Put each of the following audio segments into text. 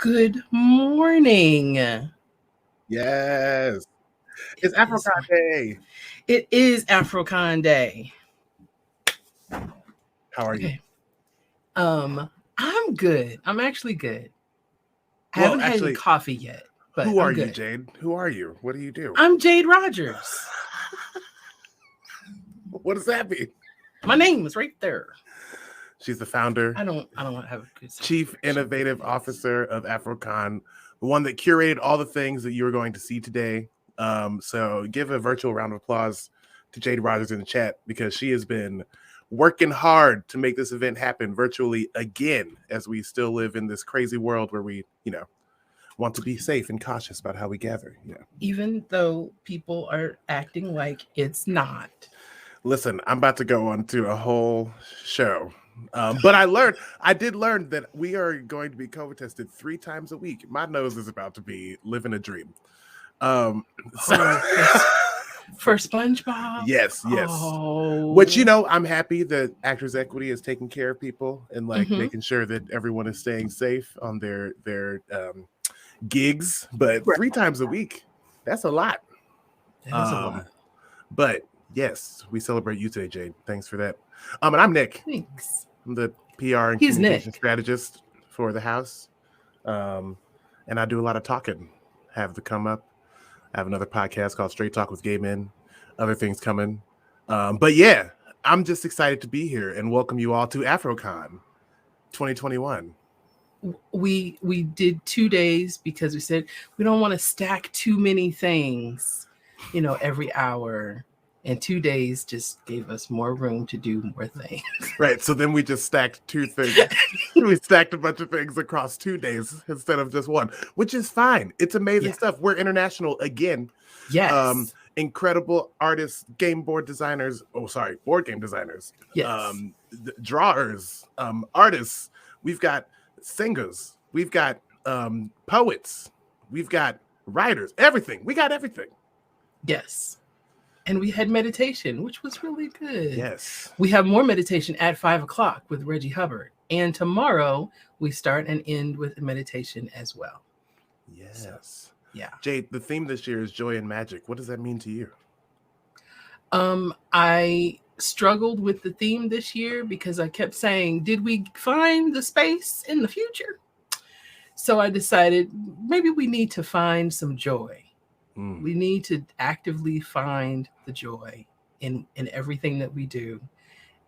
Good morning. Yes. It's Is AfroCon Day. It is AfroCon Day. How are you? Okay. I'm good. I'm actually good. I Well, haven't had any actually, coffee yet, but who are I'm you, good. Jade? Who are you? What do you do? I'm Jade Rogers. What does that mean? My name is right there. She's the founder, I don't have a good Chief Innovative Officer of AfroCon, the one that curated all the things that you are going to see today. So give a virtual round of applause to Jade Rogers in the chat because she has been working hard to make this event happen virtually again, as we still live in this crazy world where we, want to be safe and cautious about how we gather. Even though people are acting like it's not. Listen, I'm about to go on to a whole show. But I did learn that we are going to be COVID tested 3 times a week. My nose is about to be living a dream. So For SpongeBob? Yes. Oh. Which, I'm happy that Actors Equity is taking care of people and making sure that everyone is staying safe on their gigs. But 3 times a week, that's a lot. That is a lot. But yes, we celebrate you today, Jade. Thanks for that. And I'm Nick. Thanks. I'm the PR and communication strategist for the house. And I do a lot of talking. Have the come up. I have another podcast called Straight Talk with Gay Men. Other things coming. But yeah, I'm just excited to be here and welcome you all to AfroCon 2021. We did 2 days because we said we don't want to stack too many things, every hour. And 2 days just gave us more room to do more things. Right. So then we just stacked 2 things. We stacked a bunch of things across 2 days instead of just one, which is fine. It's amazing stuff. We're international again. Yes. Incredible artists, board game designers. Yes. Drawers, artists. We've got singers. We've got poets. We've got writers. Everything. We got everything. Yes. And we had meditation, which was really good. Yes. We have more meditation at 5:00 with Reggie Hubbard. And tomorrow we start and end with meditation as well. Yes. So, yeah. Jade, the theme this year is joy and magic. What does that mean to you? I struggled with the theme this year because I kept saying, did we find the space in the future? So I decided maybe we need to find some joy. We need to actively find the joy in everything that we do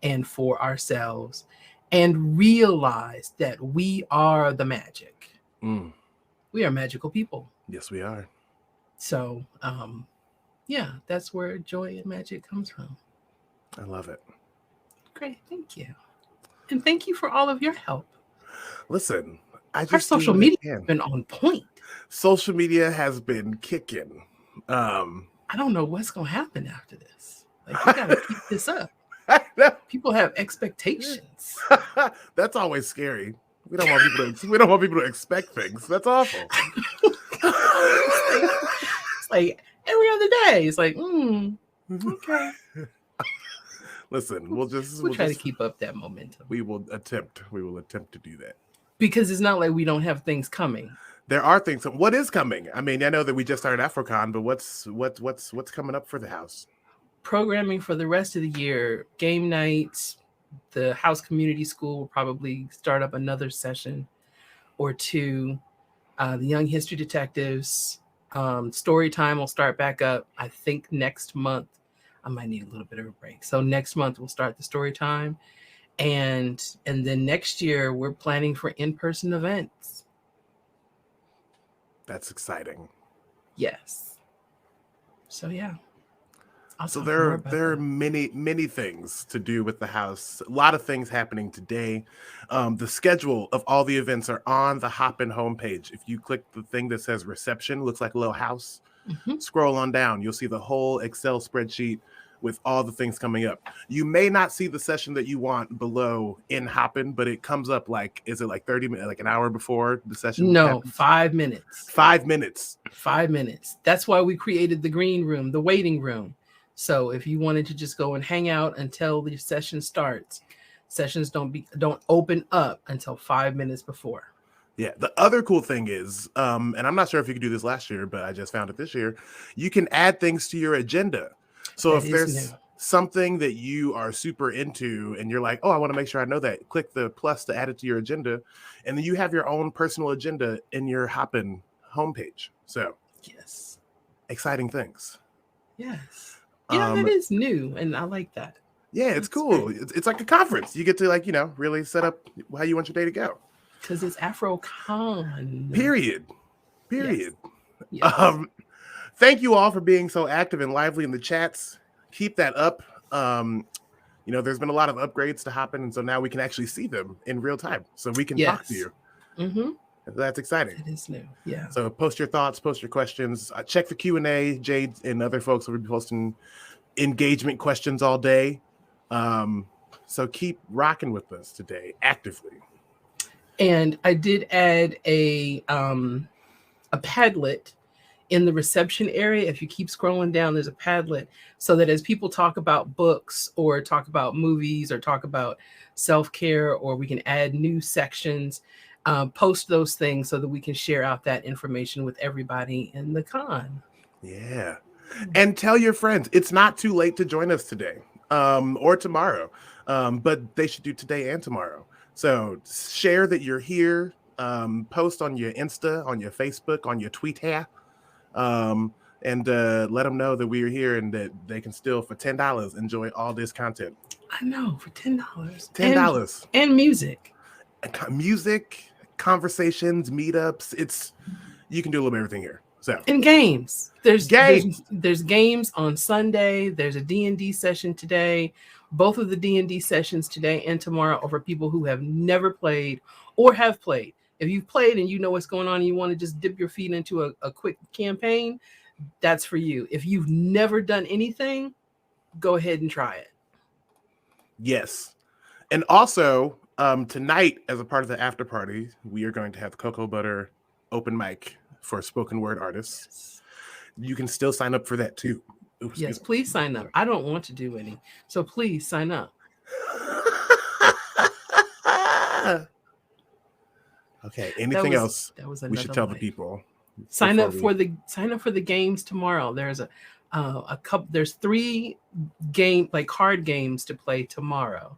and for ourselves and realize that we are the magic. We are magical people. Yes, we are. So, yeah, that's where joy and magic comes from. I love it. Great. Thank you. And thank you for all of your help. Listen, our social media has been on point. Social media has been kicking. I don't know what's going to happen after this. Like, we got to keep this up. People have expectations. That's always scary. We don't want people to expect things. That's awful. It's like every other day. It's like, okay. Listen, we'll try to keep up that momentum. We will attempt to do that. Because it's not like we don't have things coming. There are things. What is coming? I mean, I know that we just started AfroCon, but what's coming up for the house? Programming for the rest of the year, game nights. The House Community School will probably start up another session or 2. The Young History Detectives, story time will start back up. I think next month. I might need a little bit of a break. So next month we'll start the story time. And then next year we're planning for in-person events. That's exciting. Yes. So yeah. So there are many things to do with the house. A lot of things happening today. The schedule of all the events are on the Hopin homepage. If you click the thing that says reception, looks like a little house. Scroll on down. You'll see the whole Excel spreadsheet with all the things coming up. You may not see the session that you want below in Hopin, but it comes up is it like 30 minutes, like an hour before the session? No, happens? 5 minutes. 5 minutes. 5 minutes. That's why we created the green room, the waiting room. So if you wanted to just go and hang out until the session starts, sessions don't open up until 5 minutes before. Yeah. The other cool thing is, and I'm not sure if you could do this last year, but I just found it this year. You can add things to your agenda. So That if is there's new. something that you are super into and you're like, oh, I want to make sure I know that, click the plus to add it to your agenda. And then you have your own personal agenda in your Hopin homepage. So Yes. exciting things. Yes. Yeah, that is new. And I like that. Yeah, it's cool. It's like a conference. You get to really set up how you want your day to go. Because it's AfroCon. Period. Yes. Yes. Thank you all for being so active and lively in the chats. Keep that up. There's been a lot of upgrades to Hopin, and so now we can actually see them in real time, so we can talk to you. Mm-hmm. That's exciting. It is new. Yeah. So post your thoughts, post your questions. Check the Q&A. Jade and other folks will be posting engagement questions all day. So keep rocking with us today actively. And I did add a Padlet in the reception area. If you keep scrolling down, there's a Padlet, so that as people talk about books or talk about movies or talk about self-care, or we can add new sections, post those things so that we can share out that information with everybody in the con. Yeah. And tell your friends, it's not too late to join us today or tomorrow, but they should do today and tomorrow. So share that you're here, post on your Insta, on your Facebook, on your Twitter, and let them know that we are here and that they can still, for $10, enjoy all this content. I know, for $10. $10. And music. Music, conversations, meetups. You can do a little bit of everything here. So, and games. There's games. There's games on Sunday. There's a D&D session today. Both of the D&D sessions today and tomorrow are for people who have never played or have played. If you've played and you know what's going on and you want to just dip your feet into a quick campaign, that's for you. If you've never done anything, go ahead and try it. Yes. And also, tonight, as a part of the after party, we are going to have the Cocoa Butter open mic for spoken word artists. Yes. You can still sign up for that too. Oops, yes, please sign up. I don't want to do any, so please sign up. Okay. Anything else we should tell the people? Sign up for the games tomorrow. There's a couple. There's 3 card games to play tomorrow,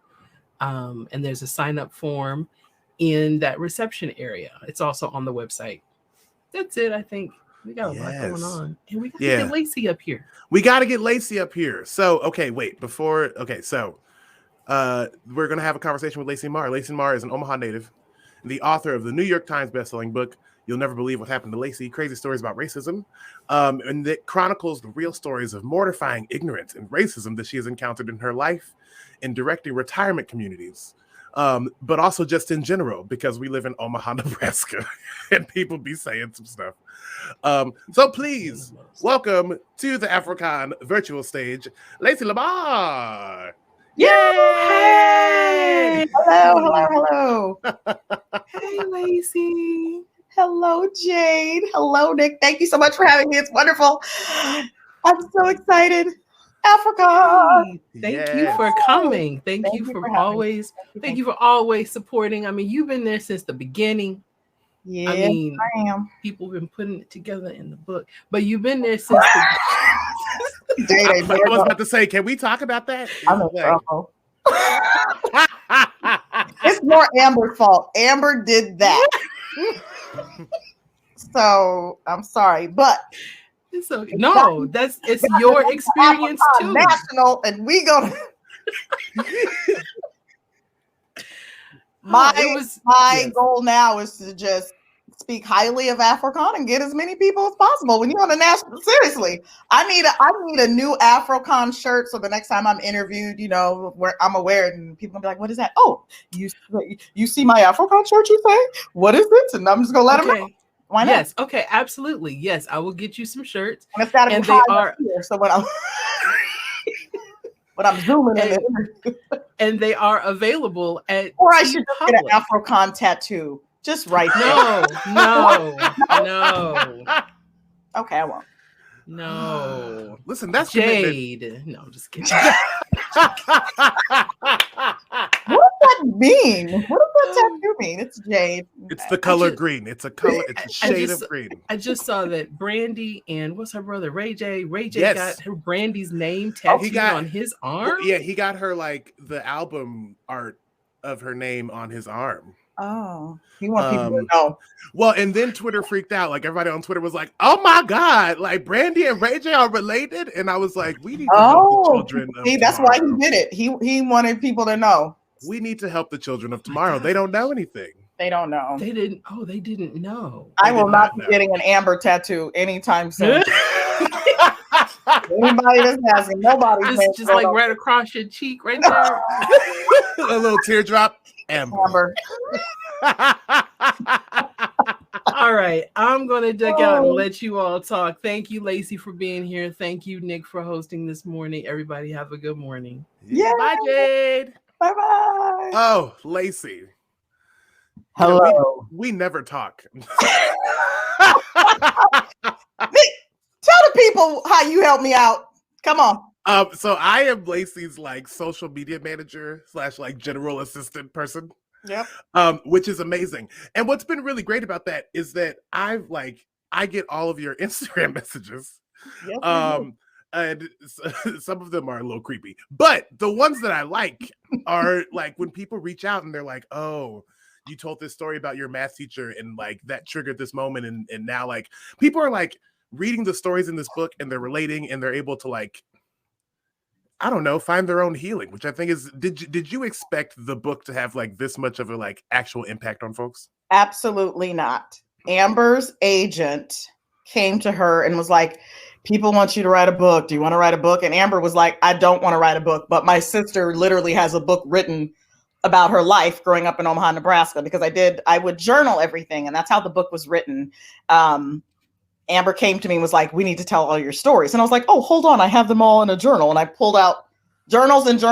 and there's a sign up form in that reception area. It's also on the website. That's it. I think we got a lot going on, and we got to get Lacey up here. So okay, wait before. Okay, so we're gonna have a conversation with Lacey Lamar. Lacey Lamar is an Omaha native, the author of the New York Times bestselling book "You'll Never Believe What Happened to Lacey: Crazy Stories About Racism," and that chronicles the real stories of mortifying ignorance and racism that she has encountered in her life in directing retirement communities. But also just in general, because we live in Omaha, Nebraska, and people be saying some stuff. So please welcome to the AfroCon virtual stage, Lacey Lamar. Yay! Hey! Hello. Hey, Lacey. Hello, Jade. Hello, Nick. Thank you so much for having me. It's wonderful. I'm so excited. AfroCon. Thank you for coming. Thank you for always supporting. I mean, you've been there since the beginning. Yeah, I mean, I am. People have been putting it together in the book, but you've been there since I was about to say, can we talk about that? It's more Amber's fault. Amber did that. So I'm sorry, but it's okay. No, it's your experience too. National, and we go. My goal now is to just speak highly of AfroCon and get as many people as possible. When you're on a national, seriously, I need a new AfroCon shirt. So the next time I'm interviewed, where I'm aware, and people gonna be like, "What is that?" Oh, you see my AfroCon shirt? You say, "What is this?" And I'm just gonna let them know. Why not? Yes. Okay. Absolutely. Yes, I will get you some shirts. And it's gotta be high here. So when I'm zooming in, and they are available at. Or I should just get an AfroCon tattoo. Just right there. No. Okay, I won't. No. Listen, that's Jade. No, I'm just kidding. What is that mean? What does that tattoo mean? It's jade. It's the color green. It's a color. It's a shade of green. I just saw that Brandy and what's her brother Ray J. Ray J got her Brandy's name tattooed on his arm. Yeah, he got her like the album art of her name on his arm. Oh, he wants people to know. Well, and then Twitter freaked out. Like everybody on Twitter was like, "Oh my God! Like Brandy and Ray J are related." And I was like, "We need to help the children." See, that's why he did it. He wanted people to know. We need to help the children of tomorrow. They don't know anything. They don't know. They didn't. Oh, they didn't know. I will not be getting an amber tattoo anytime soon. Anybody that's asking, nobody's just like right across your cheek, right there. A little teardrop. Amber. All right, I'm gonna duck out and let you all talk. Thank you, Lacey, for being here. Thank you, Nick, for hosting this morning. Everybody have a good morning. Yeah. Bye, Jade. Bye-bye. Oh, Lacey. Hello. We never talk. Nick, tell the people how you help me out. Come on. So I am Lacey's like social media manager / like general assistant person. Yep. Which is amazing. And what's been really great about that is that I get all of your Instagram messages. Yep, and some of them are a little creepy, but the ones that I like are like when people reach out and they're like, "Oh, you told this story about your math teacher and like that triggered this moment." And now like people are like reading the stories in this book and they're relating and they're able to like, I don't know, find their own healing, which I think is, did you expect the book to have like this much of a like actual impact on folks? Absolutely not. Amber's agent came to her and was like, "People want you to write a book. Do you want to write a book?" And Amber was like, "I don't want to write a book, but my sister literally has a book written about her life growing up in Omaha, Nebraska," because I would journal everything. And that's how the book was written. Amber came to me and was like, "We need to tell all your stories." And I was like, "Oh, hold on. I have them all in a journal." And I pulled out journals and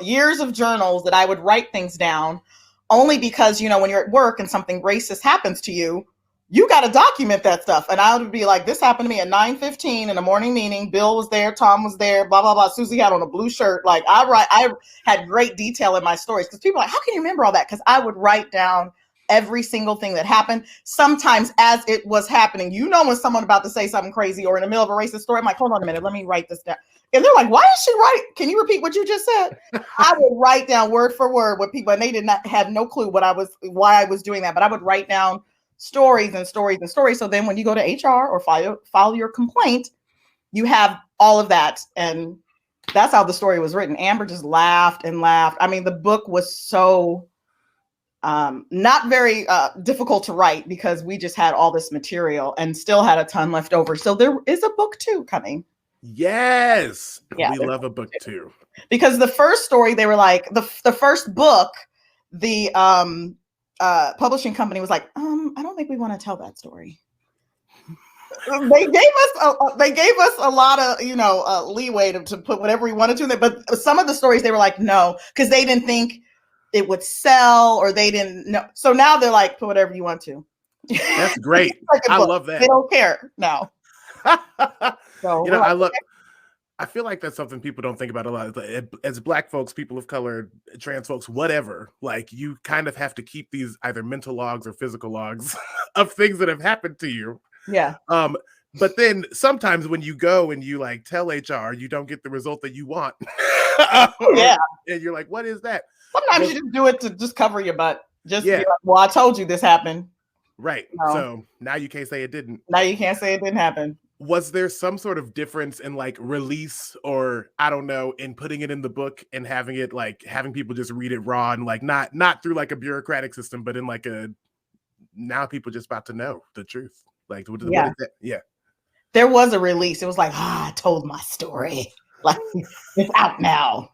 years of journals that I would write things down only because, you know, when you're at work and something racist happens to you, you got to document that stuff. And I would be like, "This happened to me at 9:15 in a morning meeting. Bill was there. Tom was there, blah, blah, blah. Susie had on a blue shirt." Like I had great detail in my stories because people are like, "How can you remember all that?" Because I would write down every single thing that happened, sometimes as it was happening. You know, when someone about to say something crazy or in the middle of a racist story, I'm like, "Hold on a minute, let me write this down." And they're like, "Why is she writing? Can you repeat what you just said?" I would write down word for word what people, and they did not have no clue why I was doing that. But I would write down stories and stories and stories. So then when you go to HR or file your complaint, you have all of that. And that's how the story was written. Amber just laughed and laughed. I mean, the book was so not very difficult to write because we just had all this material and still had a ton left over. So there is a book 2 coming. Yes. Yeah, we love a book 2. Because the first story, they were like, the first book, the publishing company was like, "I don't think we want to tell that story." They gave us a lot of, you know, leeway to put whatever we wanted to there. But some of the stories, they were like, no, because they didn't think it would sell, or they didn't know. So now they're like, "Put whatever you want to." That's great. Like I love that. They don't care now. So you know, I feel like that's something people don't think about a lot. As Black folks, people of color, trans folks, whatever, like you kind of have to keep these either mental logs or physical logs of things that have happened to you. Yeah. But then sometimes when you go and you like tell HR, you don't get the result that you want. Yeah. And you're like, "What is that?" Sometimes you just do it to just cover your butt. Just be like, "Well, I told you this happened." Right. No. So now you can't say it didn't. Now you can't say it didn't happen. Was there some sort of difference in like release, or I don't know, in putting it in the book and having it like having people just read it raw and like not through like a bureaucratic system, but in like now people just about to know the truth. Like what is that? Yeah. There was a release. It was like, "I told my story. Like it's out now."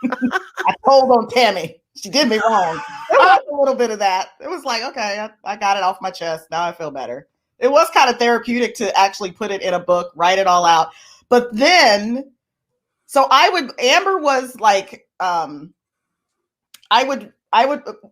I told on Tammy. She did me wrong. There was a little bit of that. It was like, okay, I got it off my chest. Now I feel better. It was kind of therapeutic to actually put it in a book, write it all out. But then, so Amber was like,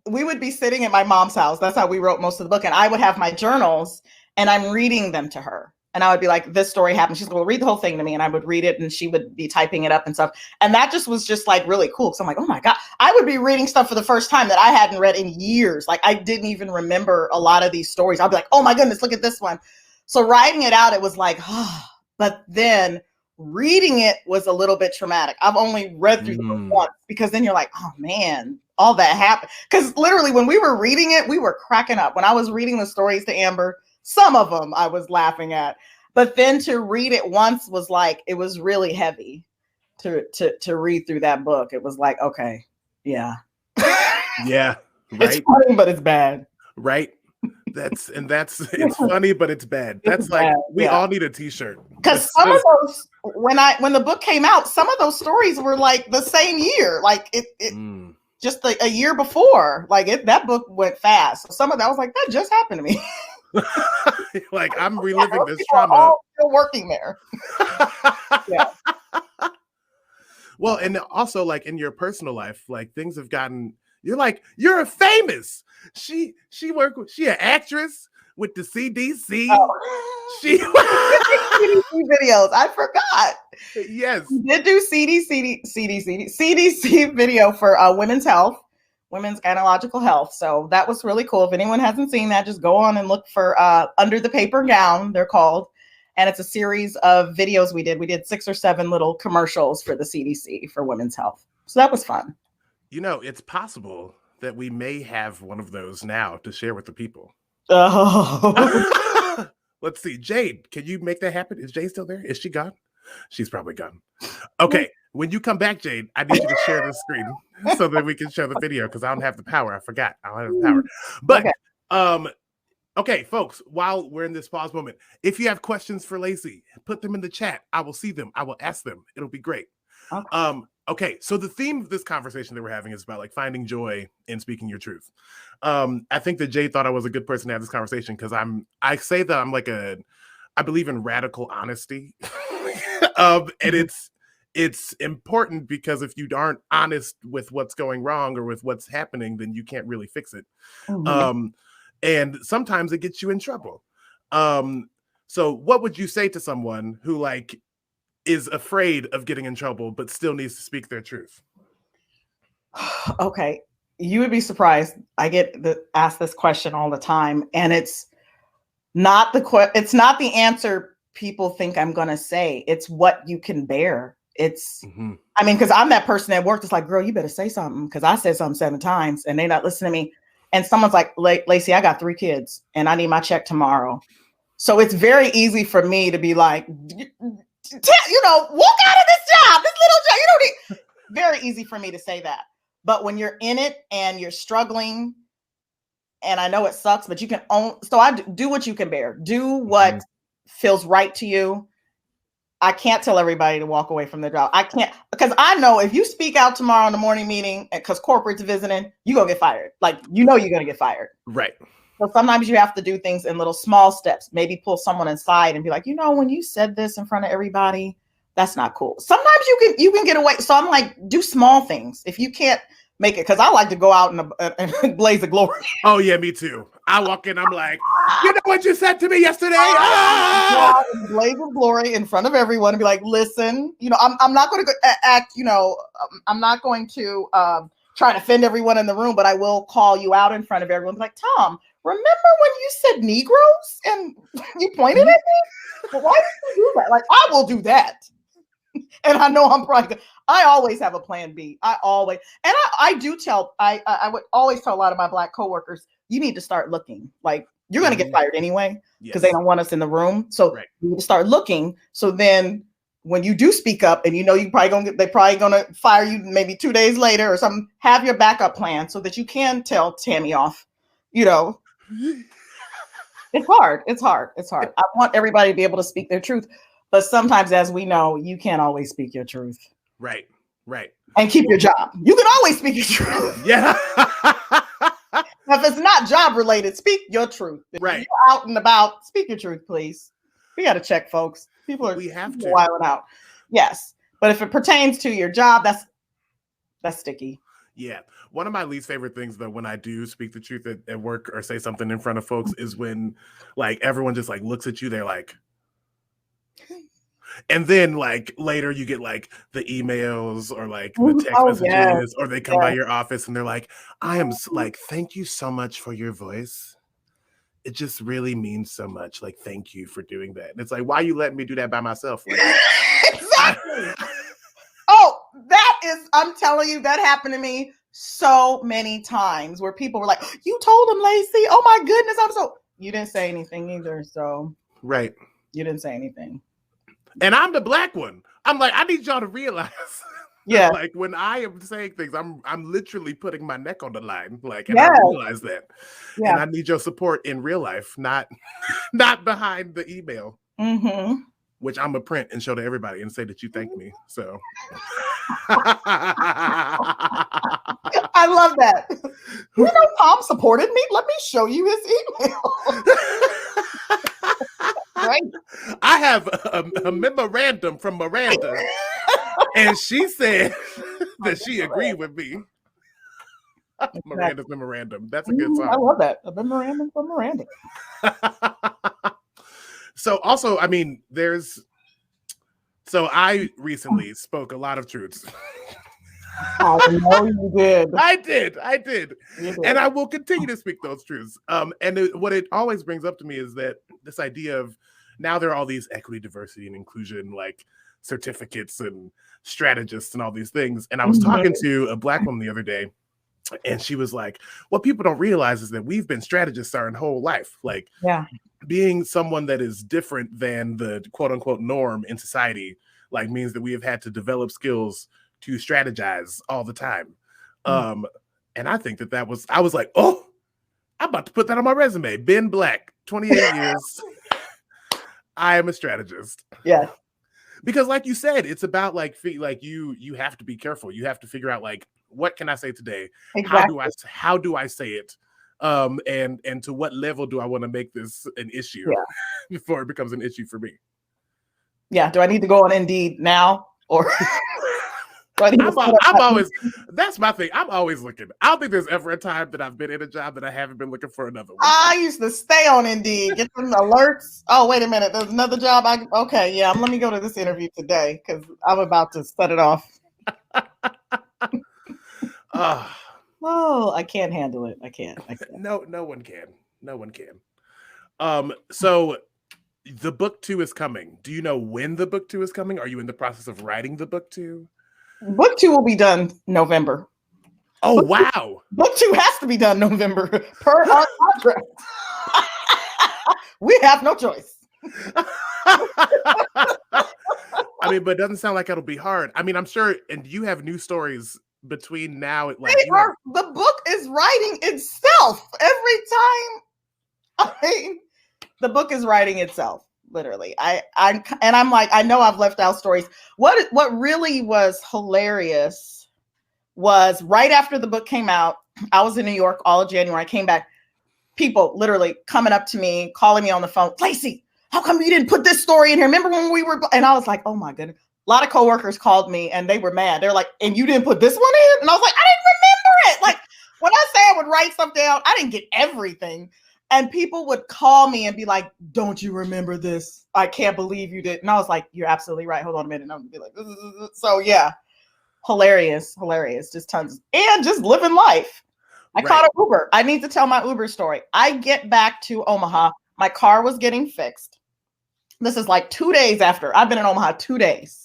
we would be sitting at my mom's house. That's how we wrote most of the book. And I would have my journals and I'm reading them to her. And I would be like, this story happened. She's like, well, read the whole thing to me. And I would read it and she would be typing it up and stuff. And that just was just like really cool. So I'm like, oh my God, I would be reading stuff for the first time that I hadn't read in years. Like I didn't even remember a lot of these stories. I'd be like, oh my goodness, look at this one. So writing it out, it was like, oh, but then reading it was a little bit traumatic. I've only read through the book once because then you're like, oh man, all that happened. Because literally when we were reading it, we were cracking up. When I was reading the stories to Amber, some of them I was laughing at, but then to read it once was like, it was really heavy to read through that book. It was like, okay, yeah. Yeah. Right. It's funny, but it's bad. Right. It's funny, but it's bad. That's like, we all need a t-shirt. Because some of those, when the book came out, some of those stories were like the same year, like it just a year before, like that book went fast. So some of that was like, that just happened to me. Like I'm reliving this trauma. All still working there. Yeah. Well, and also like in your personal life, like things have gotten. You're famous. She an actress with the CDC. Oh. She CDC videos. I forgot. Yes, we did do CDC video for women's health. Women's gynecological health. So that was really cool. If anyone hasn't seen that, just go on and look for Under the Paper Gown, they're called. And it's a series of videos we did. We did 6 or 7 little commercials for the CDC for women's health. So that was fun. You know, it's possible that we may have one of those now to share with the people. Oh. Let's see. Jade, can you make that happen? Is Jade still there? Is she gone? She's probably gone. Okay. When you come back, Jade, I need you to share the screen so that we can show the video because I don't have the power. I forgot. I don't have the power. But okay, folks, while we're in this pause moment, if you have questions for Lacey, put them in the chat. I will see them. I will ask them. It'll be great. Okay, so the theme of this conversation that we're having is about like finding joy in speaking your truth. I think that Jade thought I was a good person to have this conversation because I say that I'm like I believe in radical honesty. And it's important because if you aren't honest with what's going wrong or with what's happening, then you can't really fix it. And sometimes it gets you in trouble. So what would you say to someone who like is afraid of getting in trouble, but still needs to speak their truth? Okay. You would be surprised. I get asked this question all the time, and it's not the answer people think I'm going to say. It's what you can bear. It's, I mean, because I'm that person at work that's like, girl, you better say something because I said something 7 times and they not listening to me. And someone's like, Lacey, I got 3 kids and I need my check tomorrow. So it's very easy for me to be like, walk out of this job, this little job. You don't need. Very easy for me to say that. But when you're in it and you're struggling, and I know it sucks, but you can so I do what you can bear. Do what feels right to you. I can't tell everybody to walk away from their job. I can't, because I know if you speak out tomorrow in the morning meeting, because corporate's visiting, you're going to get fired. Like, you're going to get fired. Right. So sometimes you have to do things in little small steps. Maybe pull someone aside and be like, when you said this in front of everybody, that's not cool. Sometimes you can get away. So I'm like, do small things. If you can't make it, because I like to go out in a blaze of glory. Oh yeah, me too. I walk in, I'm like, you know what you said to me yesterday? Blaze of glory in front of everyone and be like, listen, I'm not going to act, I'm not going to try to offend everyone in the room, but I will call you out in front of everyone. Like, Tom, remember when you said Negroes and you pointed at me? Well, why did you do that? Like, I will do that. And I know I'm probably good. I always have a plan B. I would always tell a lot of my Black coworkers, you need to start looking. Like, you're going to get fired anyway because they don't want us in the room. So you need to start looking. So then when you do speak up and they're probably going to fire you maybe 2 days later or something, have your backup plan so that you can tell Tammy off, It's hard. It's hard. I want everybody to be able to speak their truth. But sometimes, as we know, you can't always speak your truth. Right. And keep your job. You can always speak your truth. Yeah. If it's not job related, speak your truth. If you're out and about, speak your truth, please. We got to check, folks. People are wilding out. Yes. But if it pertains to your job, that's sticky. Yeah. One of my least favorite things, though, when I do speak the truth at work or say something in front of folks is when, like, everyone just, like, looks at you. They're like, And then like later you get like the emails or like the text messages, or they come by your office and they're like, I am like, thank you so much for your voice. It just really means so much. Like, thank you for doing that. And it's like, why are you letting me do that by myself? Like, exactly. Oh, that is, I'm telling you, that happened to me so many times where people were like, you told him, Lacey. Oh my goodness. You didn't say anything either. So right. You didn't say anything. And I'm the black one. I'm like, I need y'all to realize. Yeah. Like when I am saying things, I'm literally putting my neck on the line. Like, and I realize that. Yeah. And I need your support in real life, not behind the email. Mm-hmm. Which I'm gonna print and show to everybody and say that you thank me. So I love that. You know, Tom supported me. Let me show you his email. Right. I have a memorandum from Miranda, and she said that she agreed with me. Miranda's memorandum. That's a good song. I love that. A memorandum from Miranda. So also, I mean, so I recently spoke a lot of truths. I know you did. I did. And I will continue to speak those truths. And what it always brings up to me is that this idea of now there are all these equity, diversity, and inclusion like certificates and strategists and all these things. And I was talking to a black woman the other day, and she was like, what people don't realize is that we've been strategists our whole life. Like being someone that is different than the quote unquote norm in society, like means that we have had to develop skills to strategize all the time. And I think I was like, oh, I'm about to put that on my resume. Been black, 28 years. I am a strategist. Yeah. Because like you said, it's about like you have to be careful. You have to figure out like, what can I say today? Exactly. How do I say it? And to what level do I want to make this an issue before it becomes an issue for me? Yeah. Do I need to go on Indeed now or? That's my thing. I'm always looking. I don't think there's ever a time that I've been in a job that I haven't been looking for another one. I used to stay on Indeed, get some alerts. Oh, wait a minute. There's another job. Let me go to this interview today because I'm about to set it off. Oh, I can't handle it. I can't. No one can. So the book 2 is coming. Do you know when the book 2 is coming? Are you in the process of writing the book 2? Book 2 will be done November. Oh, wow. Book 2 has to be done November per our contract. We have no choice. I mean, but it doesn't sound like it'll be hard. I mean, I'm sure, and you have new stories between now. Like the book is writing itself every time. I mean, the book is writing itself. Literally. I'm like, I know I've left out stories. What really was hilarious was right after the book came out, I was in New York all of January. I came back, people literally coming up to me, calling me on the phone, Lacey, how come you didn't put this story in here? Remember when we were, and I was like, oh my goodness. A lot of coworkers called me and they were mad. They're like, and you didn't put this one in? And I was like, I didn't remember it. Like when I say I would write stuff down, I didn't get everything. And people would call me and be like, don't you remember this? I can't believe you did. And I was like, you're absolutely right. Hold on a minute. And I would be like, so yeah, hilarious. Just tons. And just living life. I caught an Uber. I need to tell my Uber story. I get back to Omaha. My car was getting fixed. This is like 2 days after. I've been in Omaha 2 days.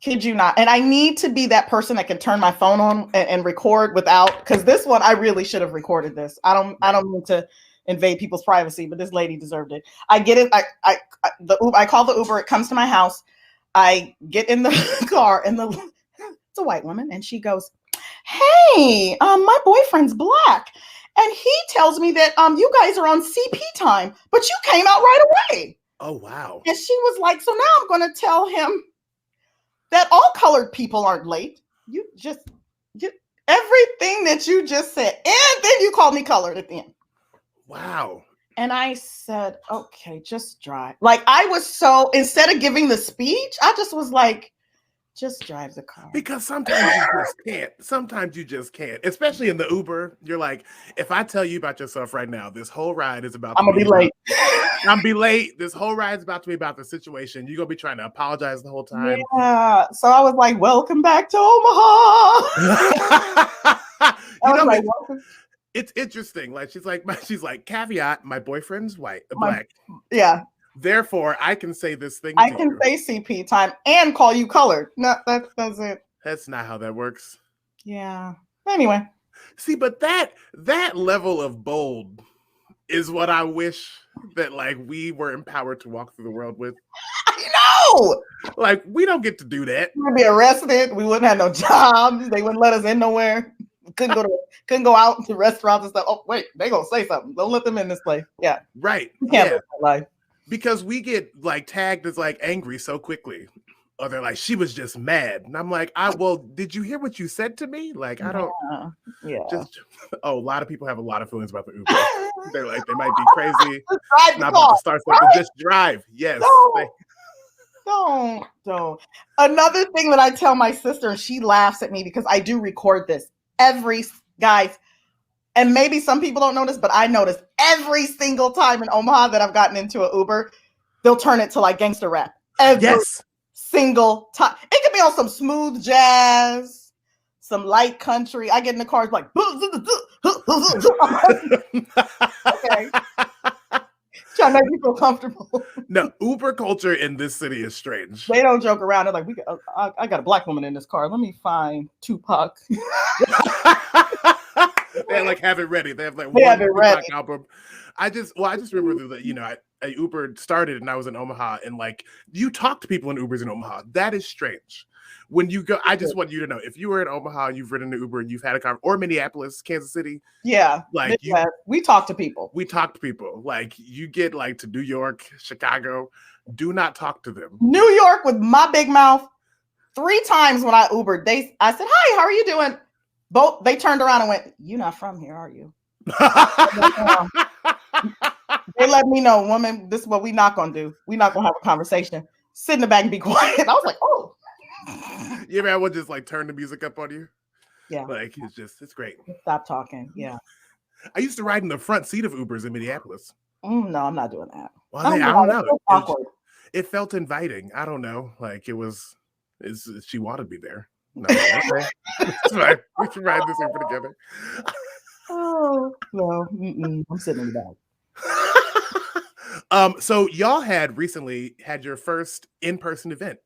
Kid you not. And I need to be that person that can turn my phone on and record without, because this one, I really should have recorded this. I don't mean to invade people's privacy, but this lady deserved it. I get it. I call the Uber. It comes to my house. I get in the car and it's a white woman. And she goes, hey, my boyfriend's black. And he tells me that you guys are on CP time, but you came out right away. Oh, wow. And she was like, so now I'm going to tell him that all colored people aren't late. You just get everything that you just said. And then you called me colored at the end. Wow. And I said, okay, just drive. Like I was so, instead of giving the speech, I just was like, Just drive the car. Because sometimes you just can't. Sometimes you just can't. Especially in the Uber. You're like, if I tell you about yourself right now, this whole ride is about I'm gonna be late. I'm gonna be late. This whole ride is about to be about the situation. You're gonna be trying to apologize the whole time. Yeah. So I was like, welcome back to Omaha. It's interesting. Like she's like caveat, my boyfriend's black. Yeah. Therefore, I can say this thing. I can say CP time and call you colored. No, that's it. That's not how that works. Yeah. Anyway. See, but that level of bold is what I wish that like we were empowered to walk through the world with. I know. Like we don't get to do that. We'd be arrested. We wouldn't have no jobs. They wouldn't let us in nowhere. Couldn't go out to restaurants and stuff. Oh wait, they gonna say something. Don't let them in this place. Yeah. Right. You can't live that life. Because we get like tagged as like angry so quickly. Or they're like, she was just mad. And I'm like, well, did you hear what you said to me? Like, I don't a lot of people have a lot of feelings about the Uber. They're like, they might be crazy. Not about to start something. Right? Just drive. Yes. Don't. Another thing that I tell my sister, and she laughs at me because I do record this guys, and maybe some people don't notice, but I notice every single time in Omaha that I've gotten into an Uber, they'll turn it to like gangster rap. Every single time. It could be on some smooth jazz, some light country. I get in the car, it's like, okay. Trying to make you feel comfortable. No, Uber culture in this city is strange. They don't joke around. They're like, I got a black woman in this car. Let me find Tupac. They like have it ready. They have like one Tupac album. I just remember that I Uber started and I was in Omaha, and like you talk to people in Ubers in Omaha. That is strange. When you go, I just want you to know, if you were in Omaha, you've ridden an Uber and you've had a conversation, or Minneapolis, Kansas City. Yeah. Like we talk to people. We talk to people. Like you get like to New York, Chicago, do not talk to them. New York with my big mouth. 3 times when I Ubered, I said, hi, how are you doing? Both they turned around and went, you're not from here, are you? They let me know, woman, this is what we're not gonna do. We're not gonna have a conversation. Sit in the back and be quiet. I was like, oh. You ever would just like turn the music up on you? Yeah. Like it's great. Stop talking. Yeah. I used to ride in the front seat of Ubers in Minneapolis. No, I'm not doing that. Well, I don't know. It felt inviting. I don't know. Like she wanted me there. No, okay. It's fine. We can ride this Uber together. Oh no, I'm sitting in the back. So y'all had recently had your first in-person event.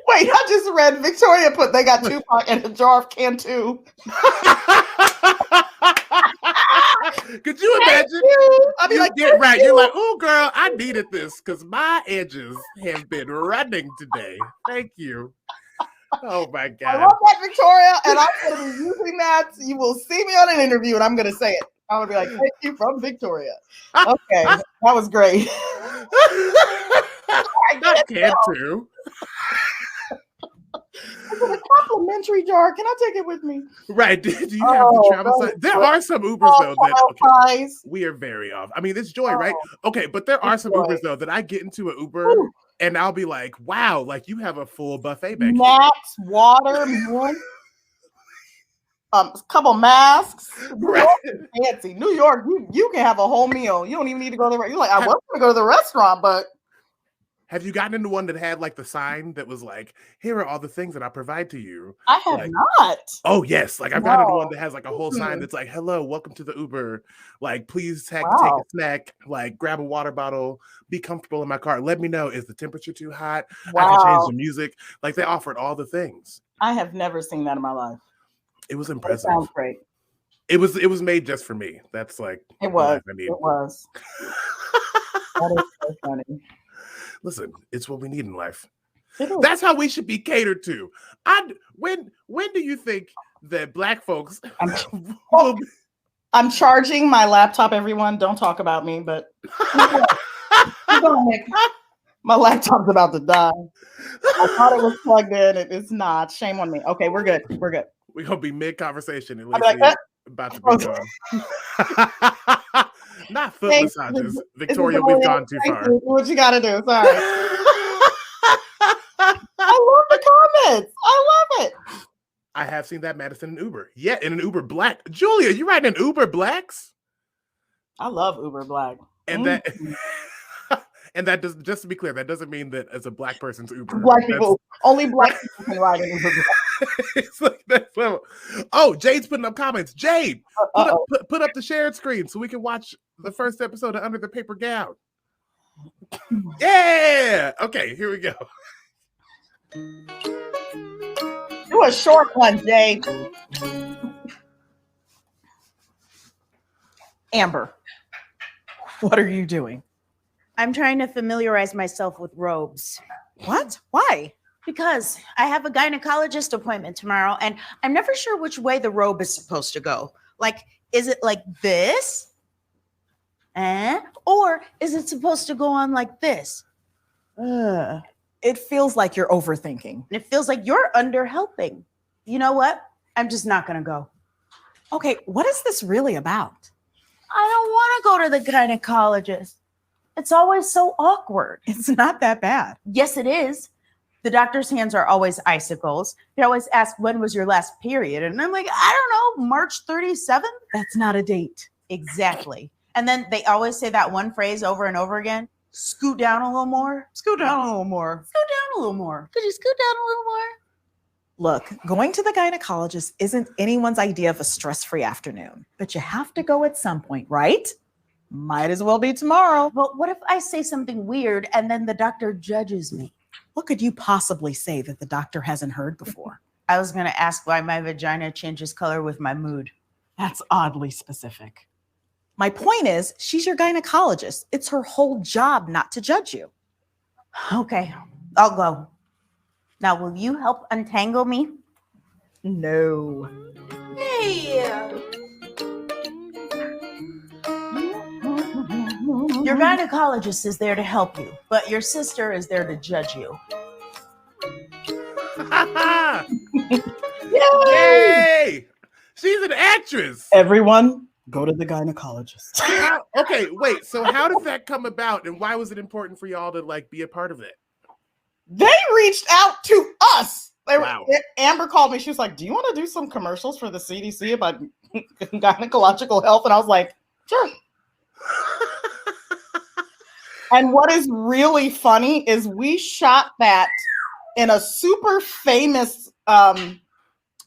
Wait, I just read Victoria put they got Tupac and a jar of Cantu. Could you imagine? I'd be like, get right. You're like, oh girl, I needed this because my edges have been running today. Thank you. Oh my God. I love that, Victoria, and I'm going to be using that. You will see me on an interview and I'm going to say it. I'm going to be like, thank you from Victoria. Okay, that was great. Not Cantu. It's a complimentary jar. Can I take it with me? Right. Do you have the travel size? There are some Ubers though that we are very off. I mean, it's joy, right? Okay, but there are some Ubers though that I get into an Uber and I'll be like, wow, like you have a full buffet back here. Water, a couple masks. Right. Fancy. New York, you can have a whole meal. You don't even need to go to the. You're like, I was going to go to the restaurant, but. Have you gotten into one that had like the sign that was like, here are all the things that I provide to you? I have not. Oh, yes. Like I've gotten into one that has like a whole sign that's like, hello, welcome to the Uber. Like, please take a snack, like grab a water bottle, be comfortable in my car. Let me know, is the temperature too hot? I can change the music. Like they offered all the things. I have never seen that in my life. It was impressive. That sounds great. It was made just for me. That's like it was. It was. That is so funny. Listen, it's what we need in life. That's how we should be catered to. When do you think that Black folks I'm charging my laptop, everyone. Don't talk about me, but my laptop's about to die. I thought it was plugged in. It's not. Shame on me. Okay, we're good. We're good. We're gonna be mid-conversation and Lacey about to be gone. Not foot massages. Victoria, we've gone too far. What you gotta do? Sorry. I love I have seen that Madison in Uber. Yeah, in an Uber Black. Julia, you riding an Uber Blacks? I love Uber Black. And that and that does, just to be clear, that doesn't mean that as a Black person's Uber. Black people, only Black people can ride an Uber Black. It's like that level. Oh, Jade's putting up comments. Jade, put up the shared screen so we can watch the first episode of Under the Paper Gown. Yeah. Okay, here we go. Do a short one, Jade. Amber, what are you doing? I'm trying to familiarize myself with robes. What? Why? Because I have a gynecologist appointment tomorrow, and I'm never sure which way the robe is supposed to go. Like, is it like this? Or is it supposed to go on like this? It feels like you're overthinking. And it feels like you're under helping. You know what? I'm just not going to go. Okay, what is this really about? I don't want to go to the gynecologist. It's always so awkward. It's not that bad. Yes, it is. The doctor's hands are always icicles. They always ask, when was your last period? And I'm like, I don't know, March 37th? That's not a date. Exactly. And then they always say that one phrase over and over again. Scoot down a little more. Scoot down a little more. Scoot down a little more. Could you scoot down a little more? Look, going to the gynecologist isn't anyone's idea of a stress-free afternoon, but you have to go at some point, right? Might as well be tomorrow. Well, what if I say something weird and then the doctor judges me? What could you possibly say that the doctor hasn't heard before? I was going to ask why my vagina changes color with my mood. That's oddly specific. My point is, she's your gynecologist. It's her whole job not to judge you. Okay, I'll go. Now, will you help untangle me? No. Hey! Your gynecologist is there to help you, but your sister is there to judge you. Yay! She's an actress. Everyone, go to the gynecologist. Okay, wait. So how did that come about, and why was it important for y'all to like be a part of it? They reached out to us. Wow. Amber called me. She was like, "Do you want to do some commercials for the CDC about gynecological health?" And I was like, "Sure." And what is really funny is we shot that in a super famous.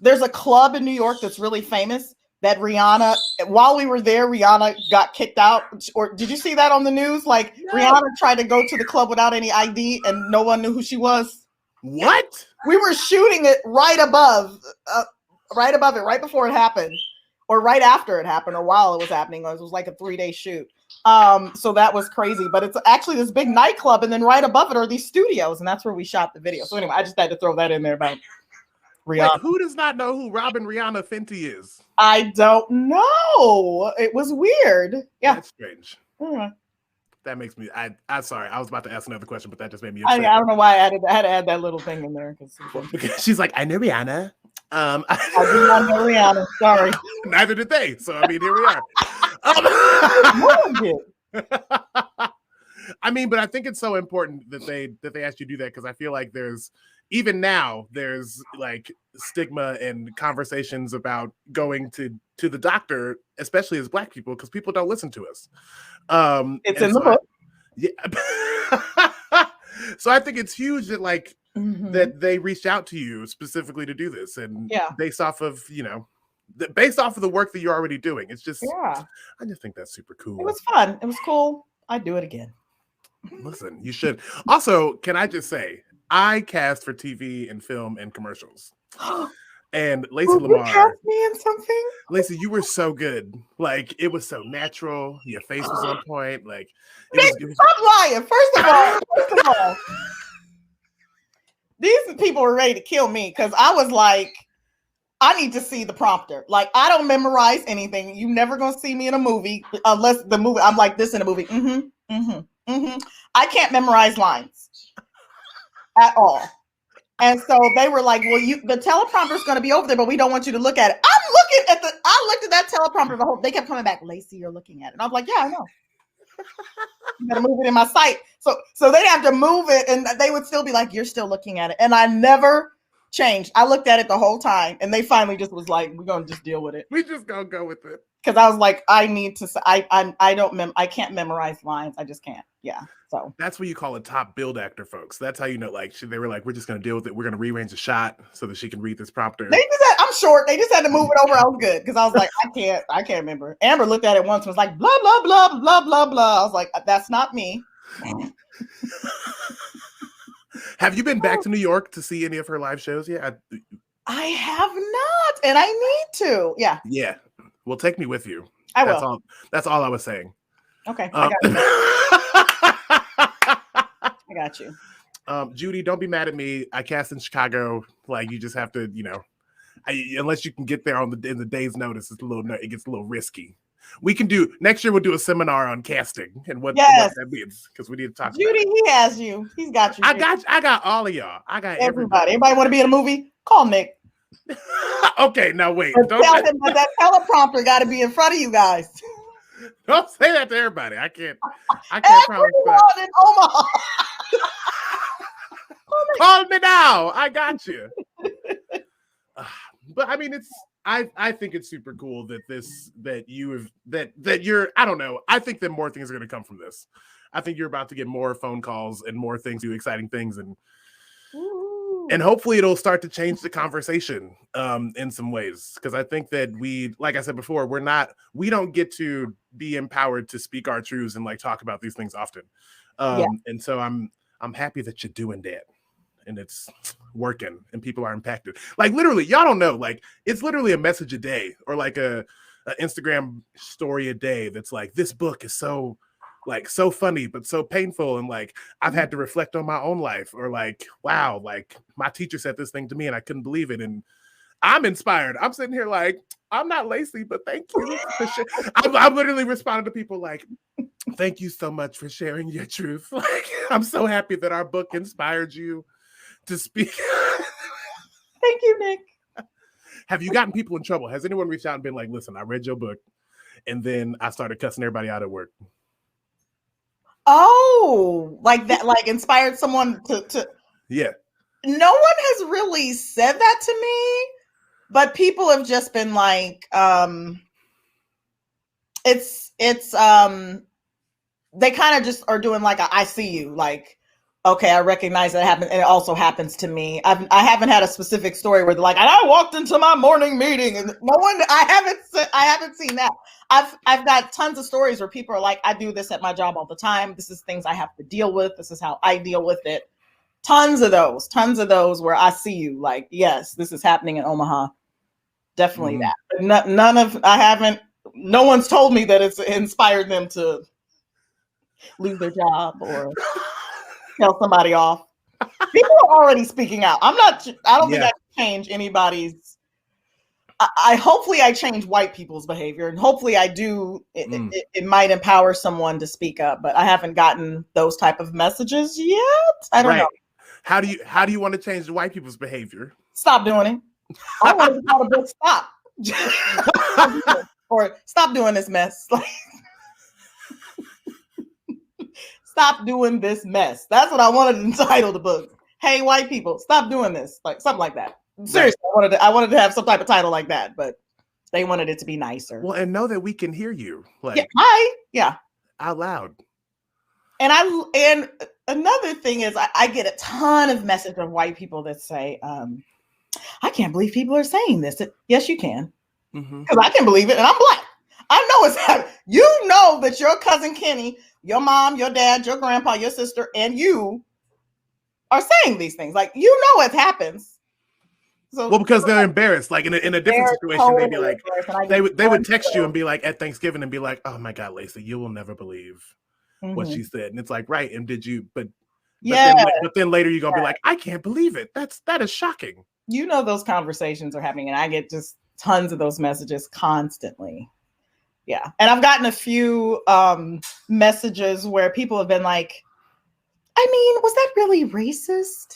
There's a club in New York that's really famous. That Rihanna, while we were there, Rihanna got kicked out. Or did you see that on the news? Like no. Rihanna tried to go to the club without any ID and no one knew who she was. What? We were shooting it right above it, right before it happened, or right after it happened, or while it was happening. It was like a 3-day shoot. So that was crazy. But it's actually this big nightclub, and then right above it are these studios, and that's where we shot the video. So anyway, I just had to throw that in there about Rihanna. Wait, who does not know who Robin Rihanna Fenty is? I don't know. It was weird. Yeah. That's strange. Mm-hmm. That makes me, I'm sorry. I was about to ask another question, but that just made me upset. I don't know why I had to add that little thing in there. Because she's like, I know Rihanna. I do not know Rihanna. Sorry. Neither did they. So, I mean, here we are. I mean, but I think it's so important that they asked you to do that, because I feel like there's like stigma and conversations about going to the doctor, especially as Black people, because people don't listen to us. It's in the book. Yeah. So I think it's huge that like that they reached out to you specifically to do this, and based off of the work that you're already doing. It's just I just think that's super cool. It was fun. It was cool. I'd do it again. Listen, you should. Also, can I just say, I cast for TV and film and commercials. And Lacey Lamar. You cast me in something? Lacey, you were so good. Like, it was so natural. Your face was on point. Like, stop lying. First of all, these people were ready to kill me because I was like, I need to see the prompter. Like, I don't memorize anything. You're never gonna see me in a movie unless the movie. I'm like this in a movie. I can't memorize lines at all. And so they were like, well, the teleprompter is going to be over there, but we don't want you to look at it. I looked at that teleprompter they kept coming back. Lacey, you're looking at it. And I was like, yeah, I know. You gotta move it in my sight. So they'd have to move it and they would still be like, you're still looking at it. And I never changed. I looked at it the whole time, and they finally just was like, "We're gonna just deal with it." We just gonna go with it. Because I was like, I need to. I can't memorize lines. I just can't. Yeah. So that's what you call a top build actor, folks. That's how you know. Like they were like, we're just gonna deal with it. We're gonna rearrange the shot so that she can read this prompter. They just had, I'm short. They just had to move it over. I was good because I was like, I can't remember. Amber looked at it once and was like, blah blah blah blah blah blah. I was like, that's not me. Have you been back to New York to see any of her live shows yet? I have not, and I need to. Yeah. Yeah. Well, take me with you. I will. That's all I was saying. Okay. I got you. Judy, don't be mad at me. I cast in Chicago. Like you just have to, unless you can get there in the day's notice, it gets a little risky. We can do next year. We'll do a seminar on casting and what that means because we need to talk. Judy, about it. He has you. He's got you. I got all of y'all. I got everybody. Everybody want to be in a movie? Call Nick. Okay, now wait. Don't tell him that teleprompter got to be in front of you guys. Don't say that to everybody. I can't promise that. In Omaha. Call me now. I got you. But I mean, I think it's super cool that you're. I don't know. I think that more things are going to come from this. I think you're about to get more phone calls and more things, do exciting things, and hopefully it'll start to change the conversation in some ways. Because I think that like I said before, we don't get to be empowered to speak our truths and like talk about these things often. And so I'm happy that you're doing that. And it's working and people are impacted. Like literally, y'all don't know, like it's literally a message a day or like a Instagram story a day that's like, this book is so funny, but so painful. And like, I've had to reflect on my own life or like, wow, like my teacher said this thing to me and I couldn't believe it. And I'm inspired. I'm sitting here like, I'm not Lacey, but thank you. I'm literally responding to people like, thank you so much for sharing your truth. Like, I'm so happy that our book inspired you to speak. Thank you, Nick. Have you gotten people in trouble? Has anyone reached out and been like, listen, I read your book and then I started cussing everybody out at work? Oh, like that, like inspired someone to Yeah. No one has really said that to me, but people have just been like, it's they kind of just are doing like I see you, like, okay, I recognize that happened, and it also happens to me. I haven't had a specific story where they're like, and I walked into my morning meeting, and no one. I haven't seen that. I've got tons of stories where people are like, I do this at my job all the time. This is things I have to deal with. This is how I deal with it. Tons of those where I see you. Like, yes, this is happening in Omaha. Definitely that. But no one's told me that it's inspired them to lose their job or tell somebody off. People are already speaking out. I don't think I can change anybody's. Hopefully I change white people's behavior, and hopefully I do. It might empower someone to speak up, but I haven't gotten those type of messages yet. I don't know. How do you want to change the white people's behavior? Stop doing it. I want to call the book stop. Or stop doing this mess. Stop doing this mess. That's what I wanted to entitle the book. Hey, white people, stop doing this. Like something like that. Seriously, I wanted to have some type of title like that, but they wanted it to be nicer. Well, and know that we can hear you. Like out loud. And another thing is I get a ton of messages from white people that say, I can't believe people are saying this. Yes, you can. Because I can believe it, and I'm Black. I know it's happening. You know that your cousin Kenny, your mom, your dad, your grandpa, your sister, and you are saying these things. Like, you know it happens. So, well, because they're embarrassed. Like in a different situation, they'd be like, they would text you and be like at Thanksgiving and be like, "Oh my God, Lacey, you will never believe what she said." And it's like, right? And did you? But then later you're gonna be like, "I can't believe it. That is shocking." You know those conversations are happening, and I get just tons of those messages constantly. Yeah, and I've gotten a few messages where people have been like, "I mean, was that really racist?"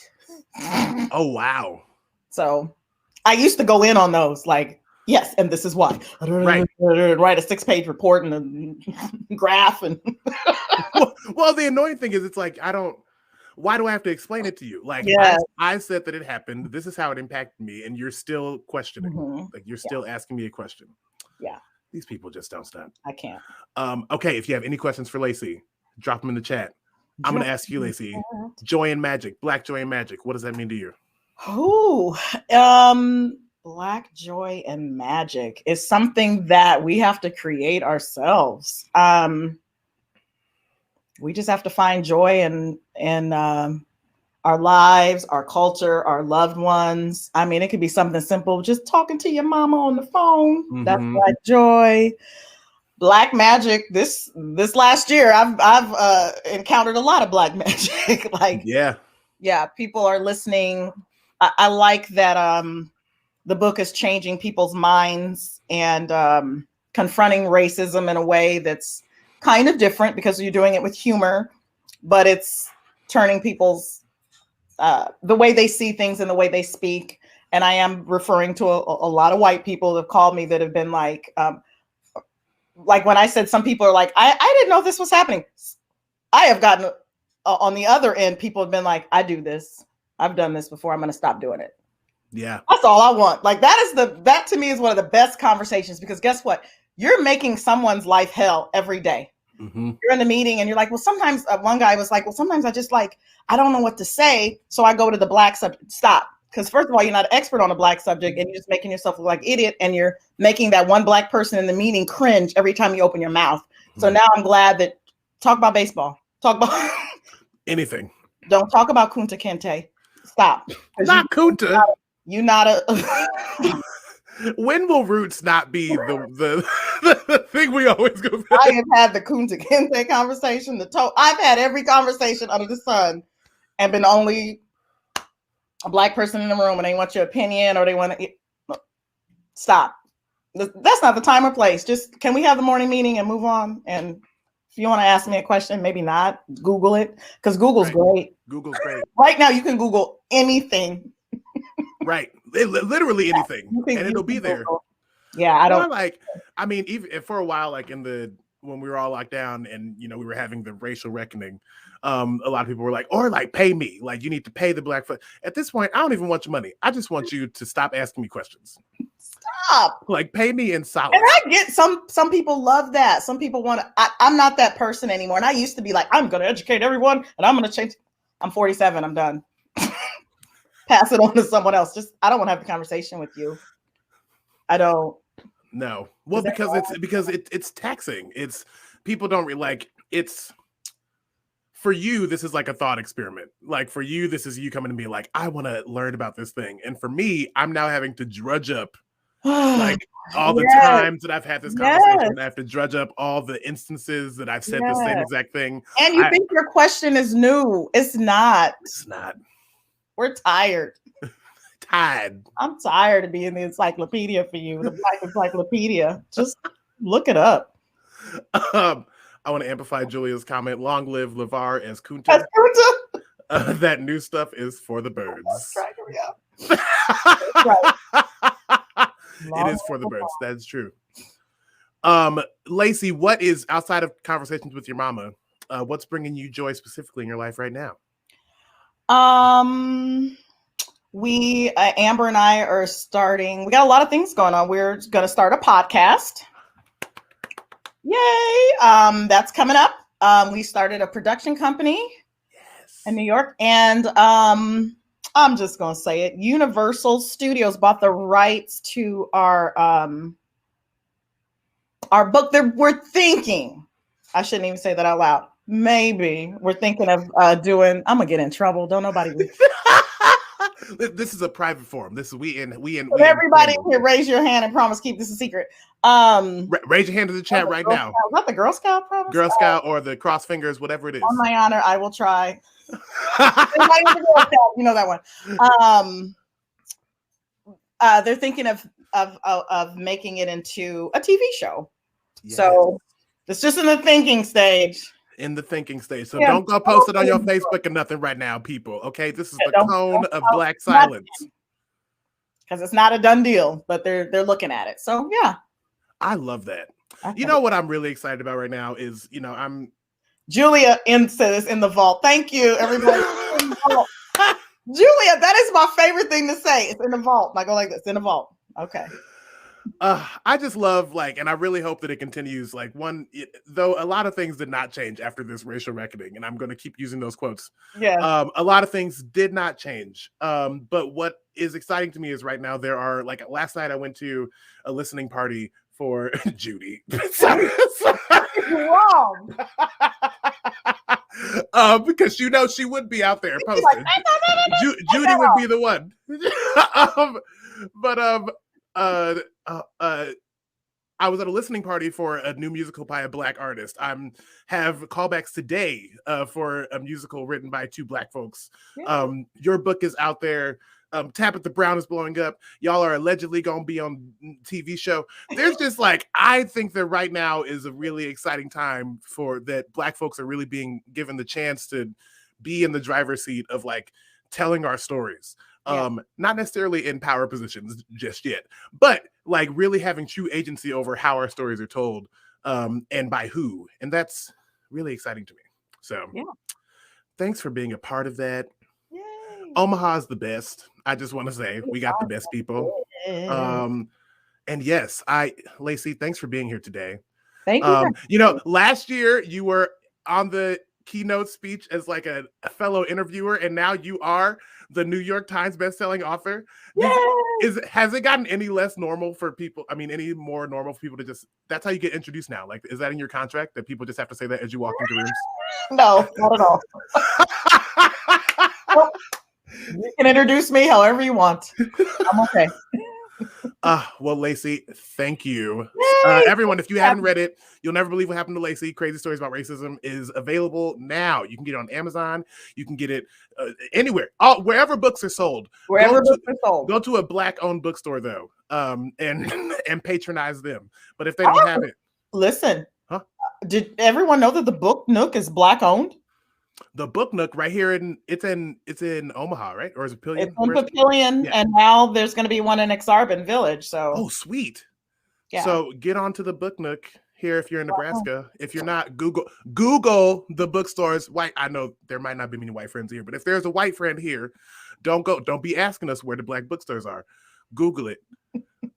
Oh wow. So I used to go in on those, like, yes, and this is why. Right. Write a 6-page report and a graph. And well, the annoying thing is it's like, why do I have to explain it to you? Like, I said that it happened. This is how it impacted me, and you're still questioning. Like, you're still asking me a question. Yeah. These people just don't stop. I can't. Okay, if you have any questions for Lacey, drop them in the chat. I'm going to ask you, Lacey. Joy and magic, Black joy and magic. What does that mean to you? Black joy and magic is something that we have to create ourselves. We just have to find joy in our lives, our culture, our loved ones. I mean, it could be something simple, just talking to your mama on the phone. That's Black joy. Black magic. This last year, I've encountered a lot of Black magic. People are listening. I like that the book is changing people's minds and confronting racism in a way that's kind of different because you're doing it with humor, but it's turning people's the way they see things and the way they speak. And I am referring to a lot of white people that have called me that have been like when I said some people are like, I didn't know this was happening. I have gotten on the other end, people have been like, I do this. I've done this before. I'm going to stop doing it. Yeah. That's all I want. Like that to me is one of the best conversations, because guess what? You're making someone's life hell every day. You're in a meeting and you're like, well, sometimes one guy was like, well, sometimes I just like, I don't know what to say. So I go to the Black subject. Stop. Because first of all, you're not an expert on a Black subject and you're just making yourself look like an idiot. And you're making that one Black person in the meeting cringe every time you open your mouth. So now I'm glad that talk about baseball, talk about anything. Don't talk about Kunta Kinte. Stop. Not Kunta. You're not a. When will roots not be the thing we always go back? I have had the Kunta Kinte conversation. I've had every conversation under the sun, and been only a Black person in the room, and they want your opinion or they want to stop. That's not the time or place. Just can we have the morning meeting and move on? And if you want to ask me a question, maybe not. Google it, because Google's great. Google's great. Right now, you can Google anything. Right. Literally anything. And it'll be there. Yeah, I don't like, I mean, even for a while, like when we were all locked down and, we were having the racial reckoning, a lot of people were like, or like, pay me. Like, you need to pay the Black foot. At this point, I don't even want your money. I just want you to stop asking me questions. Stop. Like, pay me in solid. And I get some people love that. Some people want to, I'm not that person anymore. And I used to be like, I'm going to educate everyone and I'm going to change. I'm 47. I'm done. Pass it on to someone else. I don't want to have the conversation with you. I don't. No. Well, because it's taxing. It's people don't like it's for you. This is like a thought experiment. Like for you, this is you coming to me like, I want to learn about this thing. And for me, I'm now having to drudge up like all the times that I've had this conversation. I have to drudge up all the instances that I've said the same exact thing. And you think your question is new. It's not. It's not. We're tired. Tired. I'm tired of being the encyclopedia for you, the Black encyclopedia. Just look it up. I want to amplify Julia's comment. Long live LeVar as Kunta. That new stuff is for the birds. It is for the birds. That's true. Lacey, what is, outside of conversations with your mama, what's bringing you joy specifically in your life right now? Amber and I are starting, we got a lot of things going on. We're going to start a podcast. Yay. That's coming up. We started a production company in New York, and I'm just going to say it. Universal Studios bought the rights to our book. We're thinking, I shouldn't even say that out loud. Maybe we're thinking of doing. I'm gonna get in trouble. Don't nobody. This is a private forum. This is we everybody here, raise your hand and promise keep this a secret. Raise your hand in the chat right now. Not the Girl Scout promise. Girl Scout or the cross fingers, whatever it is. On my honor, I will try. You know that one. They're thinking of making it into a TV show. Yes. So it's just in the thinking stage. So don't go post it on your Facebook or nothing right now, people. Okay, this is the cone of Black silence. Because it's not a done deal, but they're looking at it. So yeah, I love that. You know what I'm really excited about right now is I'm Julia says in the vault. Thank you, everybody. Julia, that is my favorite thing to say. It's in the vault. I go like this, in the vault. Okay. I just love and I really hope that it continues. Though a lot of things did not change after this racial reckoning, and I'm going to keep using those quotes. Yeah. A lot of things did not change. But what is exciting to me is right now there are last night I went to a listening party for Judy. Sorry. Wrong. Because she would be out there posting. Judy would be the one. I was at a listening party for a new musical by a Black artist. Have callbacks today for a musical written by 2 Black folks. Yeah. Your book is out there. Tabitha Brown is blowing up. Y'all are allegedly going to be on TV show. There's just I think that right now is a really exciting time for that Black folks are really being given the chance to be in the driver's seat of telling our stories. Yeah. Not necessarily in power positions just yet, but really having true agency over how our stories are told, and by who. And that's really exciting to me. So thanks for being a part of that. Yay. Omaha's the best. I just want to say we got the best people. And yes, Lacey, thanks for being here today. Thank you. Last year you were on the keynote speech as a fellow interviewer, and now you are the New York Times bestselling author. Has it gotten any less normal for people? I mean, any more normal for people to just, that's how you get introduced now? Is that in your contract that people just have to say that as you walk into rooms? No, not at all. You can introduce me however you want. I'm okay. Well, Lacey, thank you. Everyone, if you haven't read it, You'll Never Believe What Happened to Lacey, Crazy Stories About Racism is available now. You can get it on Amazon. You can get it anywhere, wherever books are sold. Go to a Black-owned bookstore, though, and patronize them. But if they don't have it. Listen, did everyone know that the Book Nook is Black-owned? The Book Nook right here it's in Omaha, right? Or is it Papillion? It's in Papillion, and now there's going to be one in Exarban Village. So sweet. Yeah. So get onto the Book Nook here if you're in Nebraska. If you're not, Google the bookstores. I know there might not be many white friends here, but if there's a white friend here, don't be asking us where the Black bookstores are. Google it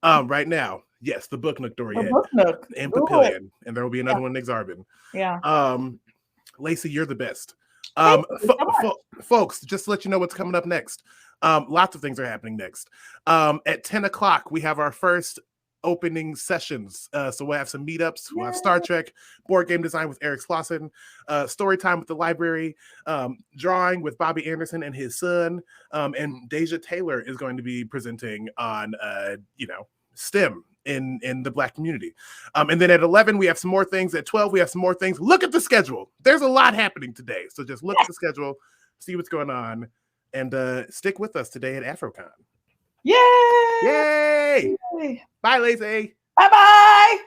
right now. Yes, the Book Nook in Papillion, and there will be another one in Exarban. Yeah. Lacey, you're the best. Folks, just to let you know what's coming up next. Lots of things are happening next. At 10 o'clock, we have our first opening sessions. So we'll have some meetups. We'll have Star Trek, board game design with Eric Slauson, story time with the library, drawing with Bobby Anderson and his son, and Deja Taylor is going to be presenting on STEM in the Black community. And then at 11, we have some more things. At 12, we have some more things. Look at the schedule. There's a lot happening today. So just look at the schedule, see what's going on, and stick with us today at AfroCon. Yay! Yay! Bye, Lacey. Bye-bye.